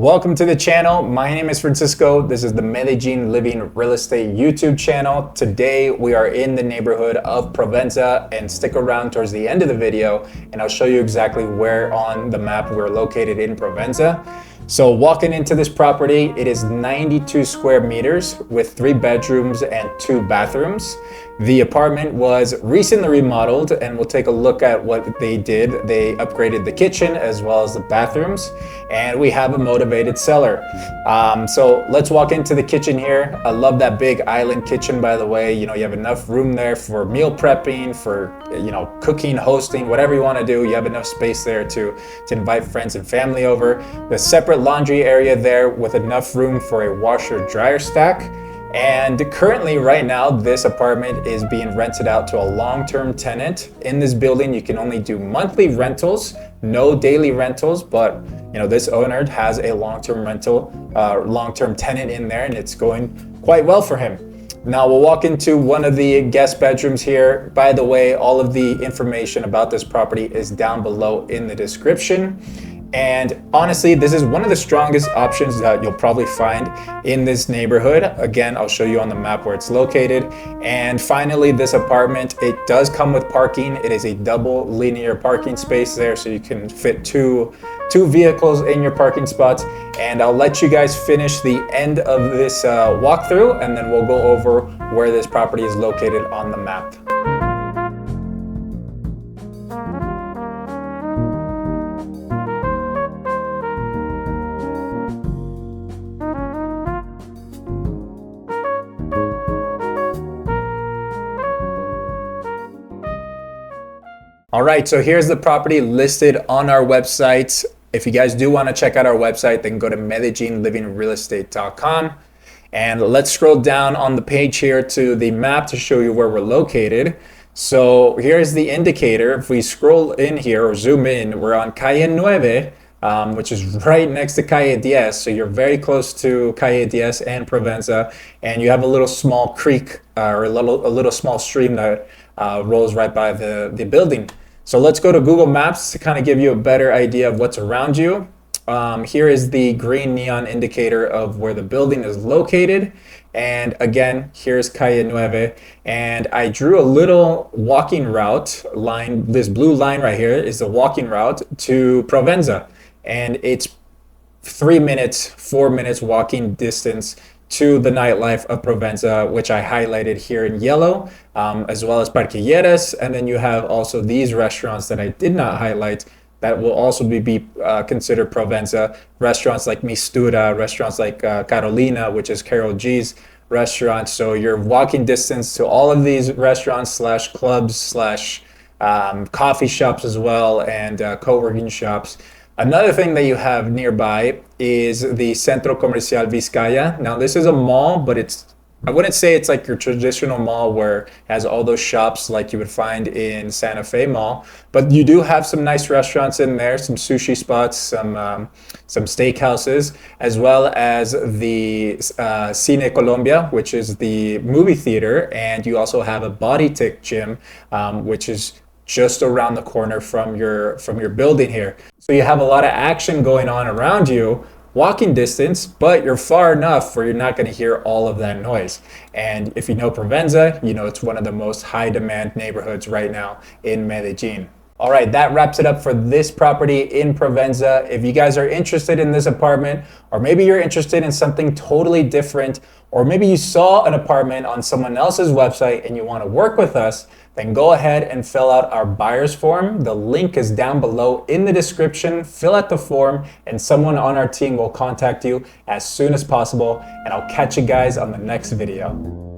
Welcome to the channel. My name is Francisco. This is the Medellin Living Real Estate YouTube channel. Today we are in the neighborhood of Provenza, and stick around towards the end of the video and I'll show you exactly where on the map we're located in Provenza. So walking into this property, it is 92 square meters with 3 bedrooms and 2 bathrooms. The apartment was recently remodeled, and we'll take a look at what they did. They upgraded the kitchen as well as the bathrooms, and we have a motivated seller. So let's walk into the kitchen here. I love that big island kitchen, by the way. You have enough room there for meal prepping, for cooking, hosting, whatever you want to do. You have enough space there to invite friends and family over. The separate laundry area there with enough room for a washer dryer stack. And currently, right now, this apartment is being rented out to a long-term tenant. In this building, you can only do monthly rentals, no daily rentals, but this owner has a long-term tenant in there, and it's going quite well for him. Now we'll walk into one of the guest bedrooms here. By the way, all of the information about this property is down below in the description. And honestly, this is one of the strongest options that you'll probably find in this neighborhood. Again, I'll show you on the map where it's located. And finally, this apartment, it does come with parking. It is a double linear parking space there, so you can fit two vehicles in your parking spots. And I'll let you guys finish the end of this walkthrough, and then we'll go over where this property is located on the map. All right, so here's the property listed on our website. If you guys do want to check out our website, then go to MedellinLivingRealEstate.com. And let's scroll down on the page here to the map to show you where we're located. So here's the indicator. If we scroll in here or zoom in, we're on Calle 9, which is right next to Calle 10. So you're very close to Calle 10 and Provenza. And you have a little small creek or a little small stream that rolls right by the building. So let's go to Google Maps to kind of give you a better idea of what's around you. Here is the green neon indicator of where the building is located. And again, here's Calle 9. And I drew a little walking route line. This blue line right here is the walking route to Provenza. And it's 4 minutes walking distance to the nightlife of Provenza, which I highlighted here in yellow, as well as Parquilleras. And then you have also these restaurants that I did not highlight that will also be considered Provenza. Restaurants like Mistura, restaurants like Carolina, which is Carol G's restaurant. So you're walking distance to all of these restaurants / clubs / coffee shops as well, and co-working shops. Another thing that you have nearby is the Centro Comercial Vizcaya. Now this is a mall, but I wouldn't say it's like your traditional mall where it has all those shops like you would find in Santa Fe Mall. But you do have some nice restaurants in there, some sushi spots, some steakhouses, as well as the Cine Colombia, which is the movie theater. And you also have a Body Tick gym, which is just around the corner from your building here. So you have a lot of action going on around you, walking distance, but you're far enough where you're not going to hear all of that noise. And if you know Provenza, it's one of the most high demand neighborhoods right now in Medellin. All right, that wraps it up for this property in Provenza. If you guys are interested in this apartment, or maybe you're interested in something totally different, or maybe you saw an apartment on someone else's website and you want to work with us, then go ahead and fill out our buyer's form. The link is down below in the description. Fill out the form and someone on our team will contact you as soon as possible. And I'll catch you guys on the next video.